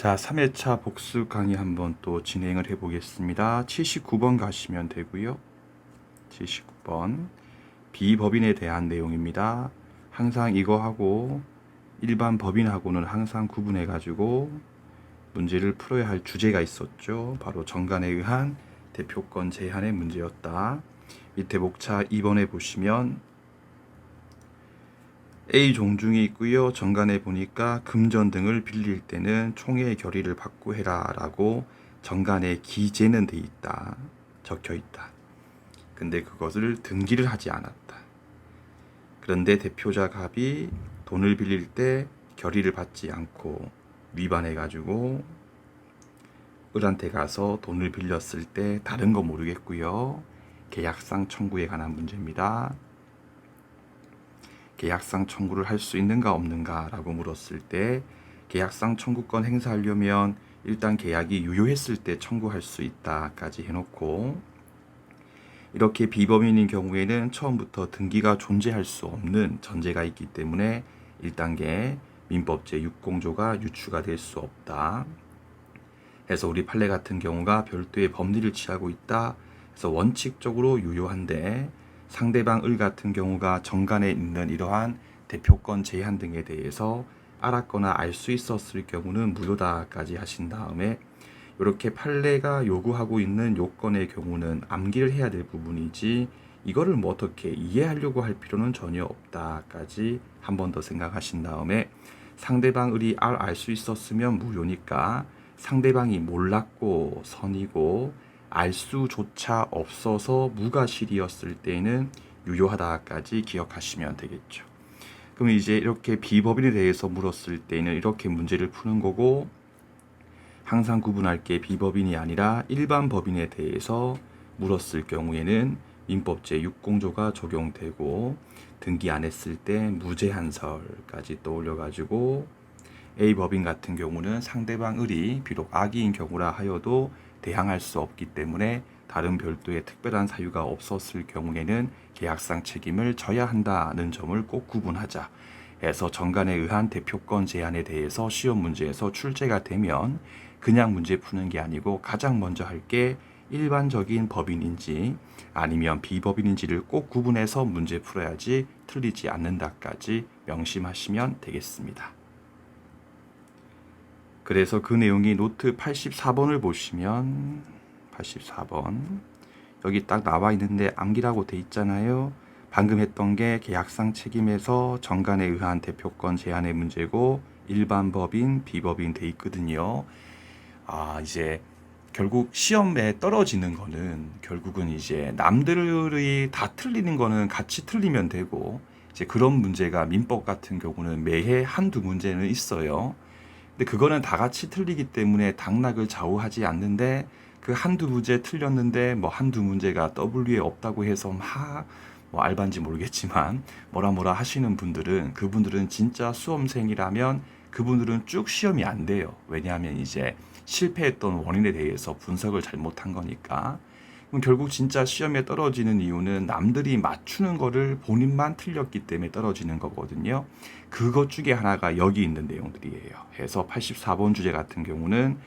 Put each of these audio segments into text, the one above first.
자, 3회차 복수 강의 한번 또 진행을 해보겠습니다. 79번 가시면 되고요. 79번 비법인에 대한 내용입니다. 항상 이거하고 일반 법인하고는 항상 구분해 가지고 문제를 풀어야 할 주제가 있었죠. 바로 정관에 의한 대표권 제한의 문제였다. 밑에 목차 2번에 보시면 A 종중이 있고요. 정관에 보니까 금전 등을 빌릴 때는 총회 결의를 받고 해라 라고 정관에 기재는 돼 있다. 적혀 있다. 근데 그것을 등기를 하지 않았다. 그런데 대표자 갑이 돈을 빌릴 때 결의를 받지 않고 위반해 가지고 을한테 가서 돈을 빌렸을 때 다른 거 모르겠고요. 계약상 청구에 관한 문제입니다. 계약상 청구를 할 수 있는가 없는가 라고 물었을 때 계약상 청구권 행사하려면 일단 계약이 유효했을 때 청구할 수 있다까지 해놓고, 이렇게 비법인인 경우에는 처음부터 등기가 존재할 수 없는 전제가 있기 때문에 1단계 민법 제6공조가 유추가 될 수 없다 해서 우리 판례 같은 경우가 별도의 법리를 취하고 있다 해서 원칙적으로 유효한데, 상대방 을 같은 경우가 정관에 있는 이러한 대표권 제한 등에 대해서 알았거나 알 수 있었을 경우는 무효다까지 하신 다음에, 이렇게 판례가 요구하고 있는 요건의 경우는 암기를 해야 될 부분이지 이거를 뭐 어떻게 이해하려고 할 필요는 전혀 없다까지 한 번 더 생각하신 다음에, 상대방 을이 알 수 있었으면 무효니까 상대방이 몰랐고 선이고 알 수조차 없어서 무과실이었을 때에는 유효하다까지 기억하시면 되겠죠. 그럼 이제 이렇게 비법인에 대해서 물었을 때는 이렇게 문제를 푸는 거고, 항상 구분할 게 비법인이 아니라 일반 법인에 대해서 물었을 경우에는 민법 제6공조가 적용되고, 등기 안 했을 때 무제한설까지 떠올려 가지고 A 법인 같은 경우는 상대방 을이 비록 악의인 경우라 하여도 대항할 수 없기 때문에 다른 별도의 특별한 사유가 없었을 경우에는 계약상 책임을 져야 한다는 점을 꼭 구분하자 해서 정관에 의한 대표권 제한에 대해서 시험 문제에서 출제가 되면 그냥 문제 푸는 게 아니고 가장 먼저 할 게 일반적인 법인인지 아니면 비법인인지를 꼭 구분해서 문제 풀어야지 틀리지 않는다까지 명심하시면 되겠습니다. 그래서 그 내용이 노트 84번을 보시면 84번 여기 딱 나와 있는데 암기라고 돼 있잖아요. 방금 했던 게 계약상 책임에서 정관에 의한 대표권 제한의 문제고 일반 법인, 비법인 돼 있거든요. 이제 결국 시험에 떨어지는 거는 결국은 이제 남들이 다 틀리는 거는 같이 틀리면 되고, 이제 그런 문제가 민법 같은 경우는 매해 한두 문제는 있어요. 근데 그거는 다 같이 틀리기 때문에 당락을 좌우하지 않는데, 그 한두 문제 틀렸는데 뭐 한두 문제가 W에 없다고 해서 막 뭐 알바인지 모르겠지만 뭐라 하시는 분들은, 그분들은 진짜 수험생이라면 그분들은 쭉 시험이 안 돼요. 왜냐하면 이제 실패했던 원인에 대해서 분석을 잘못한 거니까. 그럼 결국 진짜 시험에 떨어지는 이유는 남들이 맞추는 거를 본인만 틀렸기 때문에 떨어지는 거거든요. 그것 중에 하나가 여기 있는 내용들이에요. 해서 84번 주제 같은 경우는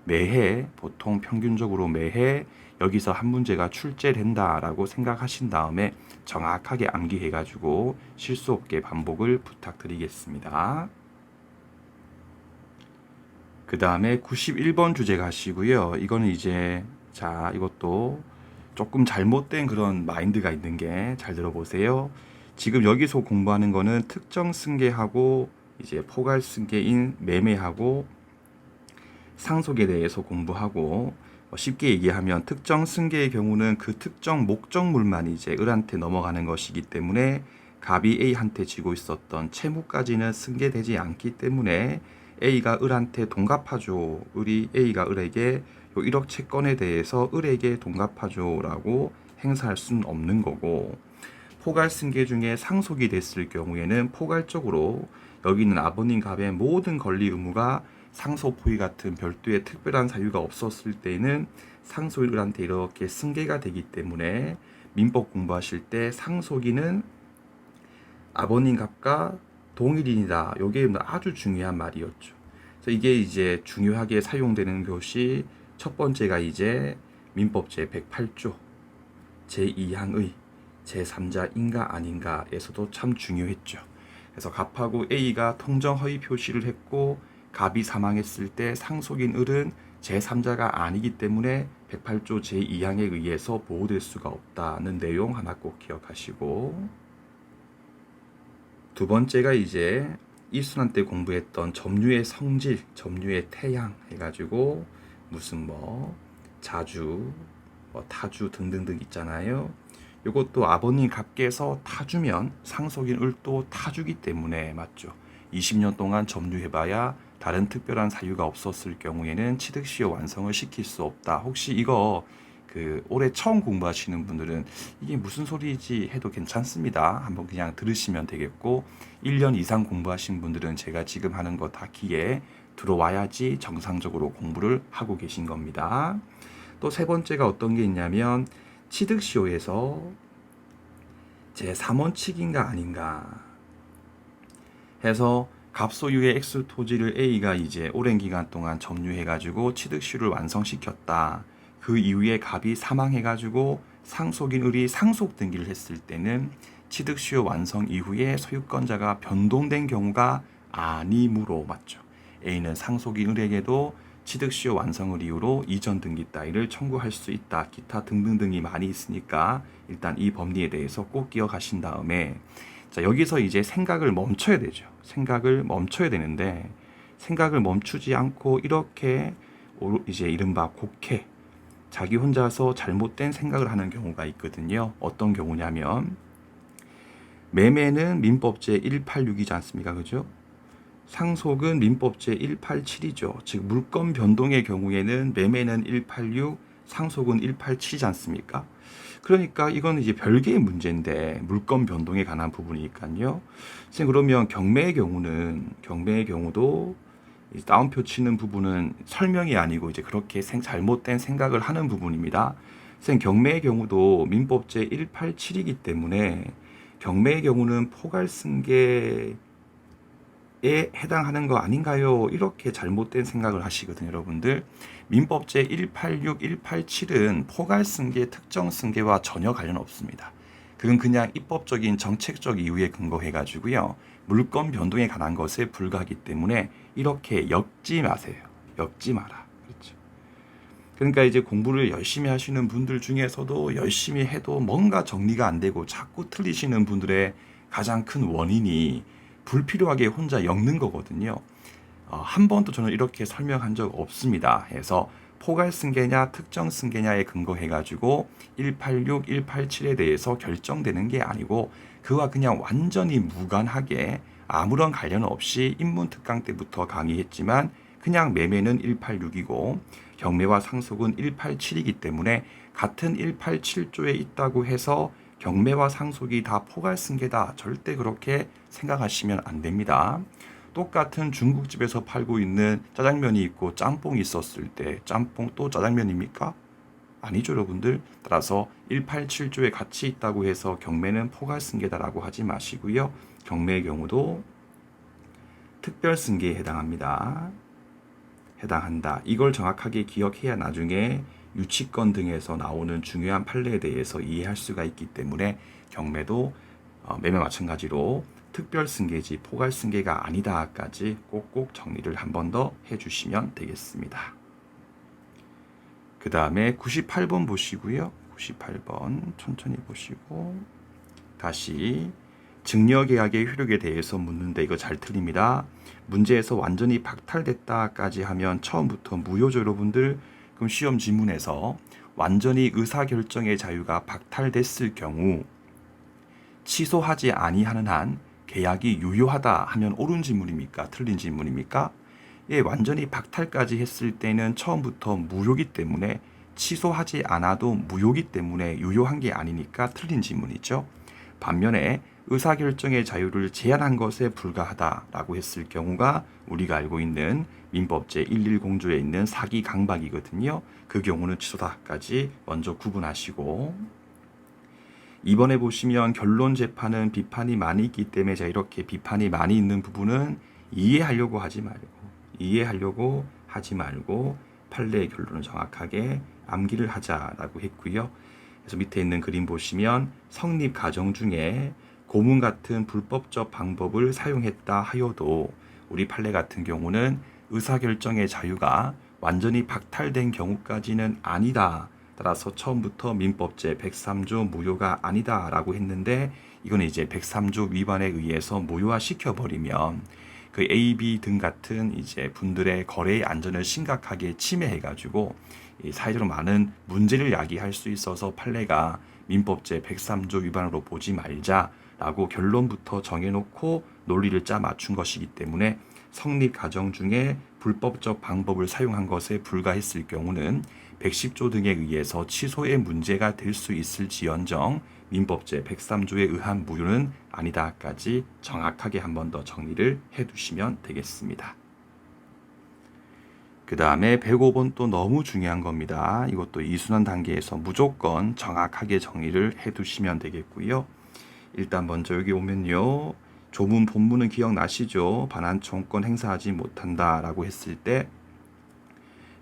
매해, 보통 평균적으로 매해 여기서 한 문제가 출제된다라고 생각하신 다음에 정확하게 암기해가지고 실수 없게 반복을 부탁드리겠습니다. 그 다음에 91번 주제 가시고요. 이거는 이제 이것도 조금 잘못된 그런 마인드가 있는 게, 잘 들어보세요. 지금 여기서 공부하는 거는 특정 승계하고 이제 포괄 승계인 매매하고 상속에 대해서 공부하고, 쉽게 얘기하면 특정 승계의 경우는 그 특정 목적물만 이제 을한테 넘어가는 것이기 때문에 갑이 A한테 지고 있었던 채무까지는 승계되지 않기 때문에 A가 을한테 돈 갚아줘, 을이 A가 을에게 1억 채권에 대해서 을에게 돈 갚아줘 라고 행사할 수는 없는 거고, 포괄 승계 중에 상속이 됐을 경우에는 포괄적으로 여기 있는 아버님 갑의 모든 권리 의무가 상속 포위 같은 별도의 특별한 사유가 없었을 때는 상속인한테 이렇게 승계가 되기 때문에 민법 공부하실 때 상속인은 아버님 갑과 동일인이다. 이게 아주 중요한 말이었죠. 이게 이제 중요하게 사용되는 것이 첫 번째가 이제 민법제 108조 제2항의 제3자인가 아닌가에서도 참 중요했죠. 그래서 갑하고 A가 통정 허위 표시를 했고 갑이 사망했을 때 상속인 을은 제3자가 아니기 때문에 108조 제2항에 의해서 보호될 수가 없다는 내용 하나 꼭 기억하시고, 두 번째가 이제 이순환 때 공부했던 점유의 성질, 점유의 태양 해가지고 무슨 뭐 자주, 뭐 타주 등등등 있잖아요. 이것도 아버님 갑께서 타주면 상속인 을도 타주기 때문에 맞죠. 20년 동안 점유해봐야 다른 특별한 사유가 없었을 경우에는 취득시효 완성을 시킬 수 없다. 혹시 이거 올해 처음 공부하시는 분들은 이게 무슨 소리지 해도 괜찮습니다. 한번 그냥 들으시면 되겠고, 1년 이상 공부하신 분들은 제가 지금 하는 거 다 귀에 들어와야지 정상적으로 공부를 하고 계신 겁니다. 또 세 번째가 어떤 게 있냐면 취득시효에서 제3원칙인가 아닌가 해서 갑소유의 X 토지를 A가 이제 오랜 기간 동안 점유해가지고 취득시효를 완성시켰다. 그 이후에 갑이 사망해가지고 상속인 을이 상속 등기를 했을 때는 취득시효 완성 이후에 소유권자가 변동된 경우가 아니므로 맞죠. A는 상속인 을에게도 취득시효 완성을 이유로 이전 등기 따위를 청구할 수 있다. 기타 등등등이 많이 있으니까 일단 이 법리에 대해서 꼭 기억하신 다음에, 자, 여기서 이제 생각을 멈춰야 되죠. 생각을 멈춰야 되는데 생각을 멈추지 않고 이렇게 이제 이른바 곡해, 자기 혼자서 잘못된 생각을 하는 경우가 있거든요. 어떤 경우냐면 매매는 민법제 186이지 않습니까? 그죠? 상속은 민법제 187이죠. 즉 물건 변동의 경우에는 매매는 186, 상속은 187이지 않습니까? 그러니까 이건 이제 별개의 문제인데 물건 변동에 관한 부분이니까요. 선생님, 그러면 경매의 경우도 다운표 치는 부분은 설명이 아니고 이제 그렇게 잘못된 생각을 하는 부분입니다. 선생님, 경매의 경우도 민법제 187이기 때문에 경매의 경우는 포괄승계에 해당하는 거 아닌가요? 이렇게 잘못된 생각을 하시거든요, 여러분들. 민법제 186, 187은 포괄승계, 특정승계와 전혀 관련 없습니다. 그건 그냥 입법적인 정책적 이유에 근거해가지고요. 물건 변동에 관한 것에 불과하기 때문에 이렇게 엮지 마세요. 엮지 마라. 그렇죠. 그러니까 이제 공부를 열심히 하시는 분들 중에서도 열심히 해도 뭔가 정리가 안 되고 자꾸 틀리시는 분들의 가장 큰 원인이 불필요하게 혼자 엮는 거거든요. 한 번도 저는 이렇게 설명한 적 없습니다. 해서 포괄승계냐 특정승계냐에 근거해가지고 186, 187에 대해서 결정되는 게 아니고 그와 그냥 완전히 무관하게 아무런 관련 없이 인문특강 때부터 강의했지만 그냥 매매는 186이고 경매와 상속은 187이기 때문에 같은 187조에 있다고 해서 경매와 상속이 다 포괄승계다. 절대 그렇게 생각하시면 안 됩니다. 똑같은 중국집에서 팔고 있는 짜장면이 있고 짬뽕이 있었을 때 짬뽕 또 짜장면입니까? 아니죠, 여러분들. 따라서 187조에 같이 있다고 해서 경매는 포괄승계다라고 하지 마시고요. 경매의 경우도 특별승계에 해당한다. 이걸 정확하게 기억해야 나중에 유치권 등에서 나오는 중요한 판례에 대해서 이해할 수가 있기 때문에 경매도 매매 마찬가지로 특별승계지 포괄승계가 아니다까지 꼭꼭 정리를 한 번 더 해주시면 되겠습니다. 그 다음에 98번 보시고요. 98번 천천히 보시고 다시 증여계약의 효력에 대해서 묻는데 이거 잘 틀립니다. 문제에서 완전히 박탈됐다까지 하면 처음부터 무효죠, 여러분들. 그럼 시험 지문에서 완전히 의사결정의 자유가 박탈됐을 경우 취소하지 아니하는 한 계약이 유효하다 하면 옳은 질문입니까? 틀린 질문입니까? 예, 완전히 박탈까지 했을 때는 처음부터 무효기 때문에 취소하지 않아도 무효기 때문에 유효한 게 아니니까 틀린 질문이죠. 반면에 의사결정의 자유를 제한한 것에 불과하다라고 했을 경우가 우리가 알고 있는 민법제 110조에 있는 사기 강박이거든요. 그 경우는 취소다까지 먼저 구분하시고, 이번에 보시면 결론 재판은 비판이 많이 있기 때문에 제가 이렇게 비판이 많이 있는 부분은 이해하려고 하지 말고 이해하려고 하지 말고 판례의 결론을 정확하게 암기를 하자라고 했고요. 그래서 밑에 있는 그림 보시면 성립 과정 중에 고문 같은 불법적 방법을 사용했다 하여도 우리 판례 같은 경우는 의사결정의 자유가 완전히 박탈된 경우까지는 아니다. 따라서 처음부터 민법제 103조 무효가 아니다라고 했는데 이거는 이제 103조 위반에 의해서 무효화 시켜버리면 그 A, B 등 같은 이제 분들의 거래의 안전을 심각하게 침해해가지고 사회적으로 많은 문제를 야기할 수 있어서 판례가 민법제 103조 위반으로 보지 말자라고 결론부터 정해놓고 논리를 짜 맞춘 것이기 때문에 성립 과정 중에 불법적 방법을 사용한 것에 불과했을 경우는 110조 등에 의해서 취소의 문제가 될 수 있을지언정 민법제 103조에 의한 무효는 아니다까지 정확하게 한 번 더 정리를 해두시면 되겠습니다. 그 다음에 105번 또 너무 중요한 겁니다. 이것도 이순환 단계에서 무조건 정확하게 정리를 해두시면 되겠고요. 일단 먼저 여기 오면요. 조문 본문은 기억나시죠? 반환청구권 행사하지 못한다라고 했을 때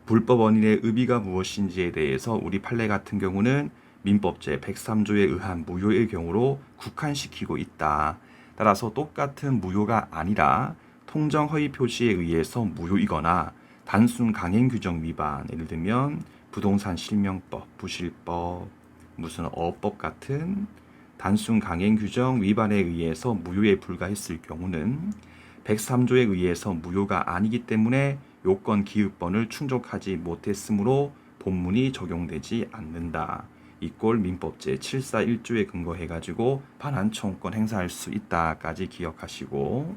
불법 원인의 의미가 무엇인지에 대해서 우리 판례 같은 경우는 민법제 103조에 의한 무효의 경우로 국한시키고 있다. 따라서 똑같은 무효가 아니라 통정 허위 표시에 의해서 무효이거나 단순 강행 규정 위반, 예를 들면 부동산 실명법, 부실법, 무슨 어법 같은 단순 강행 규정 위반에 의해서 무효에 불과했을 경우는 103조에 의해서 무효가 아니기 때문에 요건 기읍번을 충족하지 못했으므로 본문이 적용되지 않는다. 이꼴 민법제 741조에 근거해가지고 반환청구권 행사할 수 있다까지 기억하시고,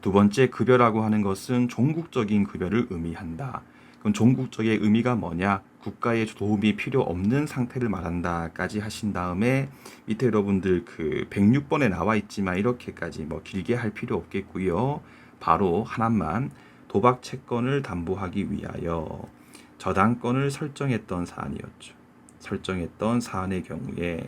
두 번째 급여라고 하는 것은 종국적인 급여를 의미한다. 그럼 종국적의 의미가 뭐냐? 국가의 도움이 필요 없는 상태를 말한다까지 하신 다음에 밑에 여러분들 그 106번에 나와 있지만 이렇게까지 뭐 길게 할 필요 없겠고요. 바로 하나만 도박 채권을 담보하기 위하여 저당권을 설정했던 사안이었죠. 설정했던 사안의 경우에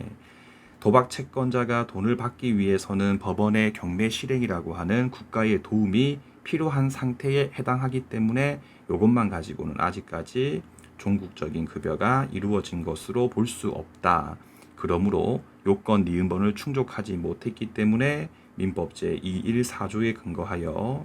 도박 채권자가 돈을 받기 위해서는 법원의 경매 실행이라고 하는 국가의 도움이 필요한 상태에 해당하기 때문에 이것만 가지고는 아직까지 종국적인 급여가 이루어진 것으로 볼 수 없다. 그러므로 요건 니은번을 충족하지 못했기 때문에 민법제 214조에 근거하여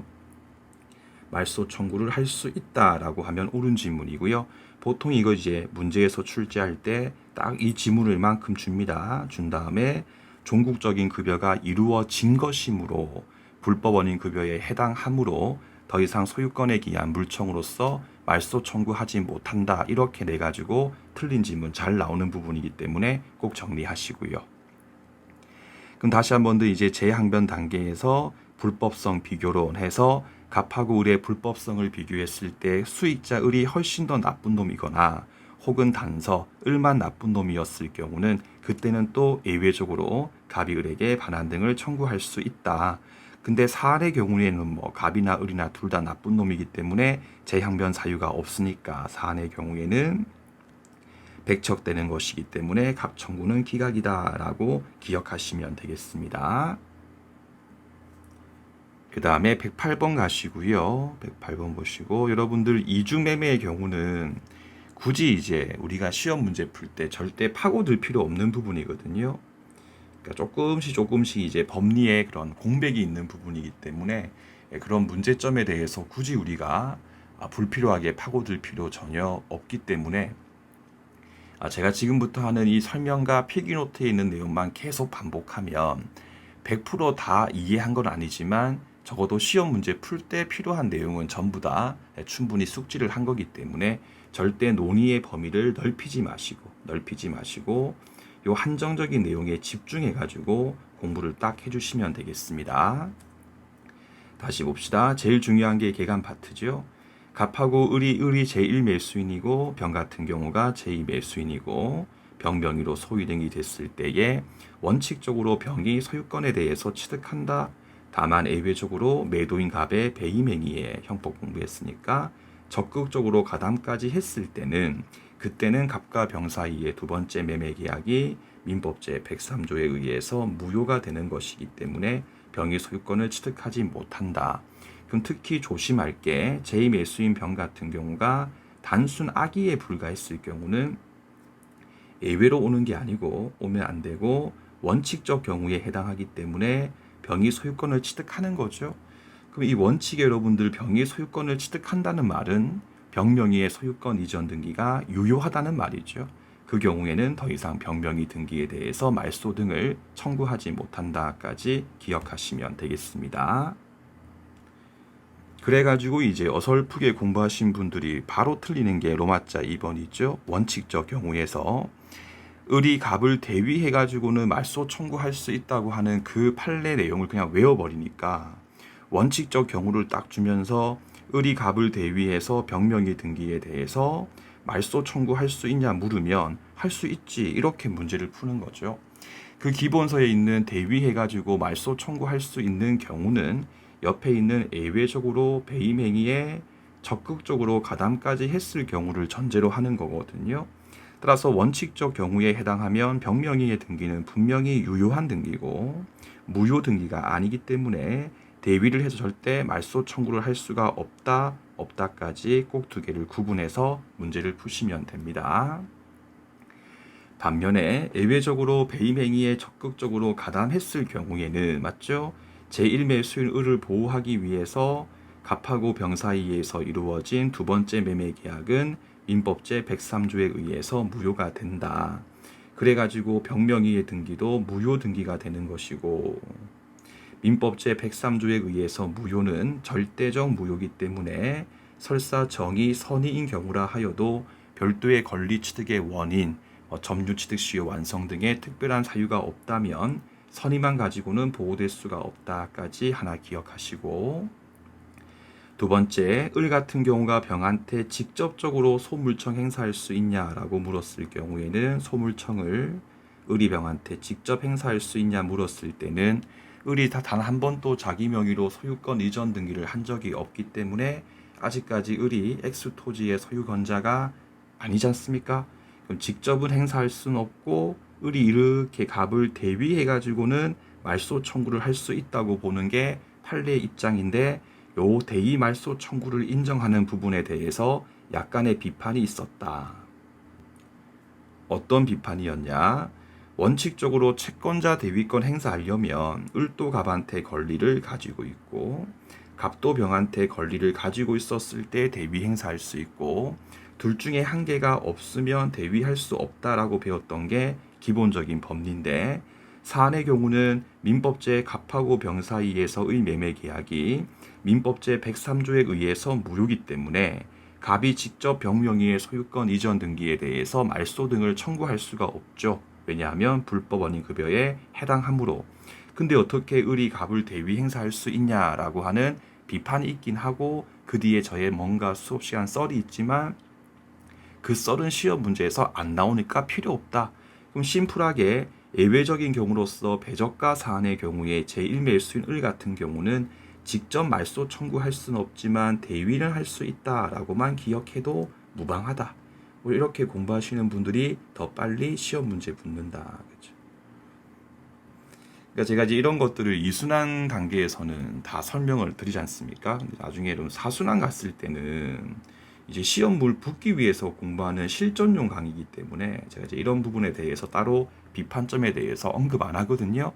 말소 청구를 할 수 있다라고 하면 옳은 지문이고요. 보통 이거 이제 문제에서 출제할 때 딱 이 지문을 만큼 줍니다. 준 다음에 종국적인 급여가 이루어진 것이므로 불법 원인 급여에 해당하므로 더 이상 소유권에 기한 물청으로서 말소 청구하지 못한다. 이렇게 내 가지고 틀린 지문 잘 나오는 부분이기 때문에 꼭 정리하시고요. 그럼 다시 한 번 더 이제 재항변 단계에서 불법성 비교론 해서 갑하고 을의 불법성을 비교했을 때 수익자 을이 훨씬 더 나쁜 놈이거나 혹은 단서 을만 나쁜 놈이었을 경우는 그때는 또 예외적으로 갑이 을에게 반환 등을 청구할 수 있다. 근데 사안의 경우에는 뭐 갑이나 을이나 둘 다 나쁜 놈이기 때문에 재항변 사유가 없으니까 사안의 경우에는 백척되는 것이기 때문에 갑 청구는 기각이다라고 기억하시면 되겠습니다. 그 다음에 108번 가시고요. 108번 보시고 여러분들 이중매매의 경우는 굳이 이제 우리가 시험 문제 풀 때 절대 파고들 필요 없는 부분이거든요. 그러니까 조금씩 이제 법리에 그런 공백이 있는 부분이기 때문에 그런 문제점에 대해서 굳이 우리가 불필요하게 파고들 필요 전혀 없기 때문에 제가 지금부터 하는 이 설명과 필기노트에 있는 내용만 계속 반복하면 100% 다 이해한 건 아니지만 적어도 시험 문제 풀 때 필요한 내용은 전부 다 충분히 숙지를 한 거기 때문에 절대 논의의 범위를 넓히지 마시고 요 한정적인 내용에 집중해 가지고 공부를 딱 해주시면 되겠습니다. 다시 봅시다. 제일 중요한 게 계간 파트죠. 갑하고 을이 제1 매수인이고 병 같은 경우가 제2 매수인이고 병명의로 소유 등이 됐을 때에 원칙적으로 병이 소유권에 대해서 취득한다. 다만 예외적으로 매도인 갑의 배임행위에 형법 공부했으니까 적극적으로 가담까지 했을 때는 그때는 갑과 병 사이의 두 번째 매매 계약이 민법제 103조에 의해서 무효가 되는 것이기 때문에 병이 소유권을 취득하지 못한다. 그럼 특히 조심할 게 제2매수인 병 같은 경우가 단순 악의에 불과했을 경우는 예외로 오는 게 아니고 오면 안 되고 원칙적 경우에 해당하기 때문에 병이 소유권을 취득하는 거죠. 그럼 이 원칙에 여러분들 병이 소유권을 취득한다는 말은 병명의의 소유권 이전 등기가 유효하다는 말이죠. 그 경우에는 더 이상 병명의 등기에 대해서 말소 등을 청구하지 못한다까지 기억하시면 되겠습니다. 그래가지고 이제 어설프게 공부하신 분들이 바로 틀리는 게 로마자 2번이죠. 원칙적 경우에서 을이 갑을 대위해가지고는 말소 청구할 수 있다고 하는 그 판례 내용을 그냥 외워버리니까 원칙적 경우를 딱 주면서 을이 갑을 대위해서 병명의 등기에 대해서 말소 청구할 수 있냐 물으면 할 수 있지 이렇게 문제를 푸는 거죠. 그 기본서에 있는 대위해가지고 말소 청구할 수 있는 경우는 옆에 있는 예외적으로 배임행위에 적극적으로 가담까지 했을 경우를 전제로 하는 거거든요. 따라서 원칙적 경우에 해당하면 병명의의 등기는 분명히 유효한 등기고 무효 등기가 아니기 때문에 대위를 해서 절대 말소 청구를 할 수가 없다까지 꼭 두 개를 구분해서 문제를 푸시면 됩니다. 반면에 예외적으로 배임행위에 적극적으로 가담했을 경우에는 맞죠? 제1매수인 을을 보호하기 위해서 갑하고 병 사이에서 이루어진 두 번째 매매 계약은 민법제 103조에 의해서 무효가 된다. 그래가지고 병명의의 등기도 무효 등기가 되는 것이고 민법제 103조에 의해서 무효는 절대적 무효이기 때문에 설사 정의 선의인 경우라 하여도 별도의 권리 취득의 원인, 점유 취득 시효 완성 등의 특별한 사유가 없다면 선의만 가지고는 보호될 수가 없다까지 하나 기억하시고 두 번째, 을 같은 경우가 병한테 직접적으로 소물청 행사할 수 있냐라고 물었을 경우에는 소물청을 을이 병한테 직접 행사할 수 있냐 물었을 때는 을이 단 한 번도 자기 명의로 소유권 이전 등기를 한 적이 없기 때문에 아직까지 을이 X 토지의 소유권자가 아니지 않습니까? 그럼 직접은 행사할 수는 없고 을이 이렇게 갑을 대위해가지고는 말소 청구를 할 수 있다고 보는 게 판례의 입장인데 요 대위 말소 청구를 인정하는 부분에 대해서 약간의 비판이 있었다. 어떤 비판이었냐? 원칙적으로 채권자 대위권 행사하려면 을도 갑한테 권리를 가지고 있고 갑도 병한테 권리를 가지고 있었을 때 대위 행사할 수 있고 둘 중에 한 개가 없으면 대위할 수 없다라고 배웠던 게 기본적인 법리인데 사안의 경우는 민법제 갑하고 병 사이에서의 매매 계약이 민법제 103조에 의해서 무효이기 때문에 갑이 직접 병명의의 소유권 이전 등기에 대해서 말소 등을 청구할 수가 없죠. 왜냐하면 불법 원인급여에 해당하므로. 근데 어떻게 을이 갑을 대위 행사할 수 있냐라고 하는 비판이 있긴 하고 그 뒤에 저의 뭔가 수업 시간 썰이 있지만 그 썰은 시험 문제에서 안 나오니까 필요 없다. 그럼 심플하게 예외적인 경우로서 배저가 사안의 경우에 제1매수인 을 같은 경우는 직접 말소 청구할 수는 없지만 대위는 할 수 있다라고만 기억해도 무방하다. 이렇게 공부하시는 분들이 더 빨리 시험 문제 붙는다. 그렇죠? 그러니까 제가 이제 이런 것들을 이순환 단계에서는 다 설명을 드리지 않습니까? 근데 나중에 좀 사순환 갔을 때는 이제 시험물 붙기 위해서 공부하는 실전용 강의이기 때문에 제가 이제 이런 부분에 대해서 따로 비판점에 대해서 언급 안 하거든요.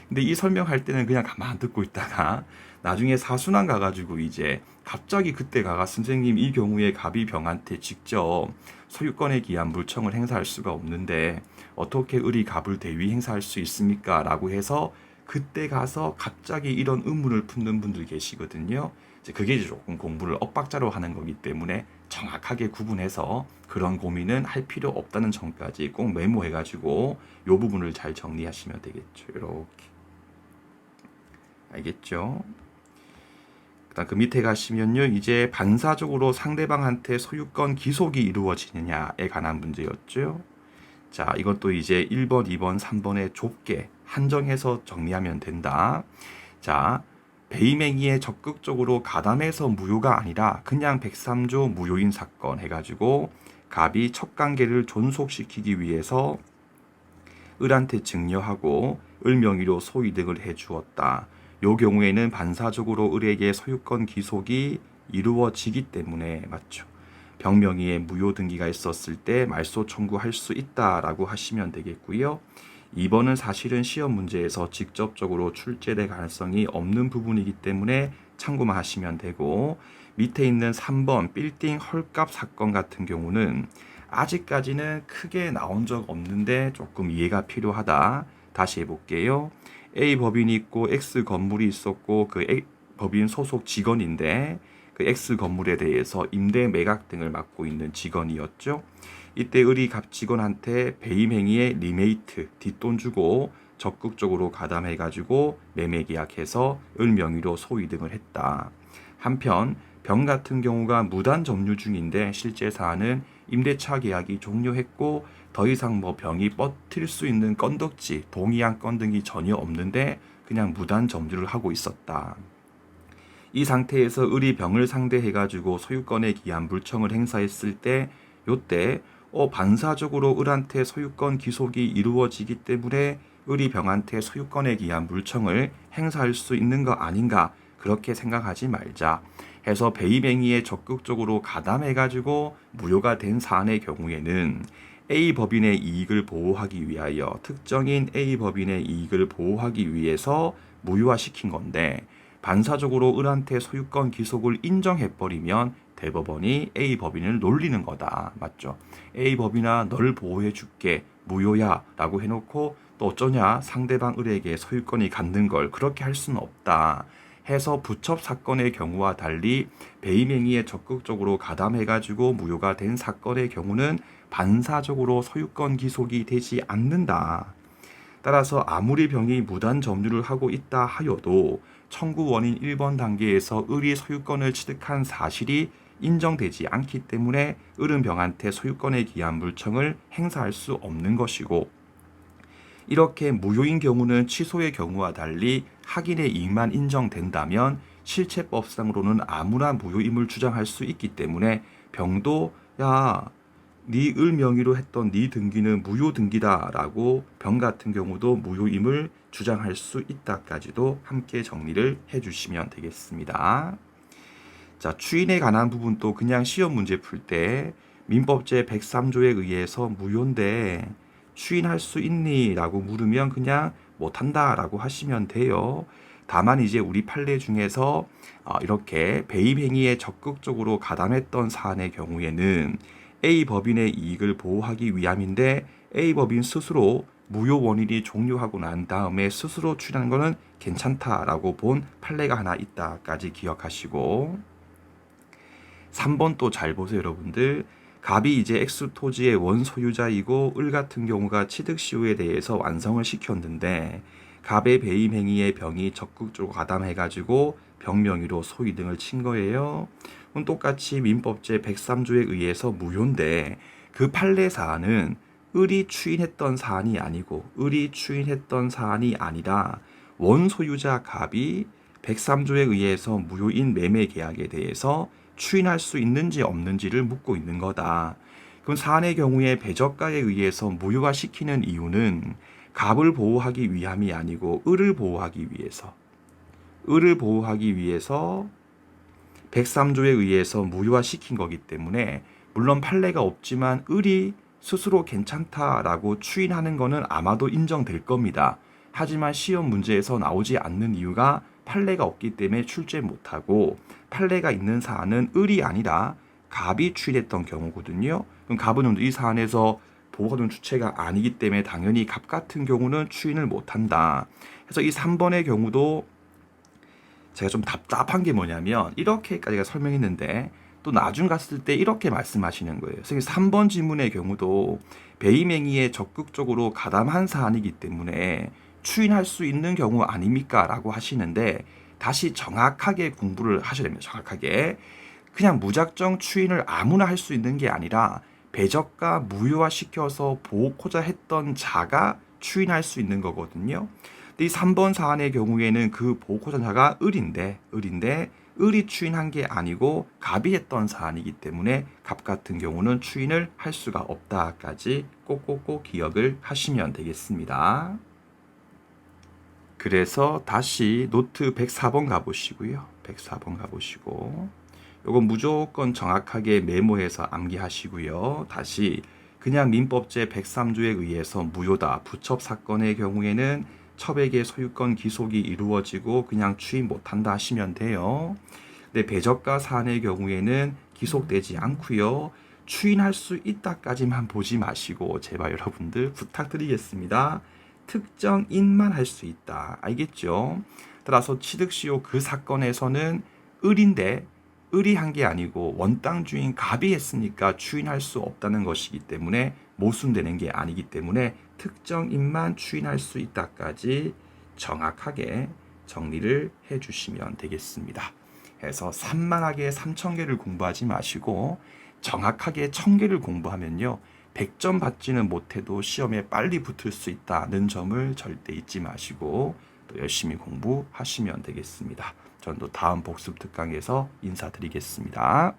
근데 이 설명할 때는 그냥 가만 듣고 있다가 나중에 사순환 가가지고 이제 갑자기 그때 가가 선생님 이 경우에 갑이 병한테 직접 소유권에 기한 물청을 행사할 수가 없는데 어떻게 을이 갑을 대위 행사할 수 있습니까? 라고 해서 그때 가서 갑자기 이런 의문을 품는 분들 계시거든요. 그게 이제 조금 공부를 엇박자로 하는 거기 때문에 정확하게 구분해서 그런 고민은 할 필요 없다는 점까지 꼭 메모해가지고 이 부분을 잘 정리하시면 되겠죠. 이렇게 알겠죠? 그다음 그 밑에 가시면요, 이제 반사적으로 상대방한테 소유권 기속이 이루어지느냐에 관한 문제였죠. 자, 이것도 이제 1번, 2번, 3번에 좁게 한정해서 정리하면 된다. 자, 배임행위에 적극적으로 가담해서 무효가 아니라 그냥 103조 무효인 사건 해가지고 갑이 첩관계를 존속시키기 위해서 을한테 증여하고 을 명의로 소이득을 해주었다. 요 경우에는 반사적으로 을에게 소유권 귀속이 이루어지기 때문에 맞죠. 병명의에 무효 등기가 있었을 때 말소 청구할 수 있다라고 하시면 되겠고요. 2번은 사실은 시험 문제에서 직접적으로 출제될 가능성이 없는 부분이기 때문에 참고만 하시면 되고, 밑에 있는 3번 빌딩 헐값 사건 같은 경우는 아직까지는 크게 나온 적 없는데 조금 이해가 필요하다. 다시 해볼게요. A 법인이 있고 X 건물이 있었고 그 법인 소속 직원인데 그 X 건물에 대해서 임대 매각 등을 맡고 있는 직원이었죠. 이때 을이 갑 직원한테 배임 행위에 리메이트 뒷돈 주고 적극적으로 가담해가지고 매매 계약해서 을 명의로 소이등을 했다. 한편 병 같은 경우가 무단 점유 중인데 실제 사안은 임대차 계약이 종료했고 더 이상 뭐 병이 뻗을 수 있는 건덕지, 동의한 건 등이 전혀 없는데 그냥 무단 점유를 하고 있었다. 이 상태에서 을이 병을 상대해가지고 소유권에 기한 물청을 행사했을 때 요때 반사적으로 을한테 소유권 귀속이 이루어지기 때문에 을이 병한테 소유권에 기한 물청을 행사할 수 있는 거 아닌가, 그렇게 생각하지 말자 해서 배임행위에 적극적으로 가담해가지고 무효가 된 사안의 경우에는 A 법인의 이익을 보호하기 위하여 특정인 A 법인의 이익을 보호하기 위해서 무효화시킨 건데, 반사적으로 을한테 소유권 귀속을 인정해버리면 대법원이 A 법인을 놀리는 거다. 맞죠? A 법인아 널 보호해 줄게 무효야 라고 해놓고 또 어쩌냐 상대방 을에게 소유권이 갖는 걸 그렇게 할 수는 없다 해서 부첩 사건의 경우와 달리 배임행위에 적극적으로 가담해가지고 무효가 된 사건의 경우는 반사적으로 소유권 귀속이 되지 않는다. 따라서 아무리 병이 무단 점유를 하고 있다 하여도 청구 원인 1번 단계에서 을이 소유권을 취득한 사실이 인정되지 않기 때문에 을은 병한테 소유권에 기한 물청을 행사할 수 없는 것이고, 이렇게 무효인 경우는 취소의 경우와 달리 확인의 이익만 인정된다면 실체법상으로는 아무나 무효임을 주장할 수 있기 때문에 병도 네 을 명의로 했던 네 등기는 무효 등기다라고 병 같은 경우도 무효임을 주장할 수 있다까지도 함께 정리를 해주시면 되겠습니다. 자, 추인에 관한 부분도 그냥 시험 문제 풀 때 민법제 103조에 의해서 무효인데 추인할 수 있니? 라고 물으면 그냥 못한다 라고 하시면 돼요. 다만 이제 우리 판례 중에서 이렇게 배임 행위에 적극적으로 가담했던 사안의 경우에는 A 법인의 이익을 보호하기 위함인데 A 법인 스스로 무효 원인이 종료하고 난 다음에 스스로 추인하는 것은 괜찮다라고 본 판례가 하나 있다까지 기억하시고, 3번 또 잘 보세요 여러분들. 갑이 이제 X 토지의 원소유자이고 을 같은 경우가 취득시효에 대해서 완성을 시켰는데 갑의 배임 행위에 병이 적극적으로 가담해가지고 병 명의로 소위 등을 친 거예요. 그럼 똑같이 민법제 103조에 의해서 무효인데 그 판례 사안은 을이 추인했던 사안이 아니라 원소유자 갑이 103조에 의해서 무효인 매매 계약에 대해서 추인할 수 있는지 없는지를 묻고 있는 거다. 그럼 사안의 경우에 배저가에 의해서 무효화시키는 이유는 갑을 보호하기 위함이 아니고 을을 보호하기 위해서 103조에 의해서 무효화시킨 거기 때문에 물론 판례가 없지만 을이 스스로 괜찮다라고 추인하는 거는 아마도 인정될 겁니다. 하지만 시험 문제에서 나오지 않는 이유가 판례가 없기 때문에 출제 못하고, 판례가 있는 사안은 을이 아니라 갑이 추인했던 경우거든요. 그럼 갑은 이 사안에서 보호하던 주체가 아니기 때문에 당연히 갑 같은 경우는 추인을 못한다. 그래서 이 3번의 경우도 제가 좀 답답한 게 뭐냐면 이렇게까지가 설명했는데 또 나중 갔을 때 이렇게 말씀하시는 거예요. 선생님 3번 지문의 경우도 배임행위에 적극적으로 가담한 사안이기 때문에 추인할 수 있는 경우 아닙니까? 라고 하시는데 다시 정확하게 공부를 하셔야 됩니다. 정확하게. 그냥 무작정 추인을 아무나 할 수 있는 게 아니라 배적과 무효화시켜서 보호코자 했던 자가 추인할 수 있는 거거든요. 근데 이 3번 사안의 경우에는 그 보호코자자가 을인데 을이 추인한 게 아니고 갑이 했던 사안이기 때문에 갑 같은 경우는 추인을 할 수가 없다까지 꼭꼭꼭 기억을 하시면 되겠습니다. 그래서 다시 노트 104번 가보시고요. 104번 가보시고 요거 무조건 정확하게 메모해서 암기하시고요. 다시 그냥 민법제 103조에 의해서 무효다. 부첩 사건의 경우에는 첩에게 소유권 기속이 이루어지고 그냥 추인 못한다 하시면 돼요. 근데 배적가 사안의 경우에는 기속되지 않고요. 추인할 수 있다까지만 보지 마시고 제발 여러분들 부탁드리겠습니다. 특정인만 할 수 있다. 알겠죠? 따라서 취득시효 그 사건에서는 을인데 을이 한 게 아니고 원땅 주인 갑이 했으니까 추인할 수 없다는 것이기 때문에 모순되는 게 아니기 때문에 특정인만 추인할 수 있다까지 정확하게 정리를 해주시면 되겠습니다. 해서 산만하게 3,000개를 공부하지 마시고 정확하게 1,000개를 공부하면요 100점 받지는 못해도 시험에 빨리 붙을 수 있다는 점을 절대 잊지 마시고 또 열심히 공부하시면 되겠습니다. 저는 또 다음 복습 특강에서 인사드리겠습니다.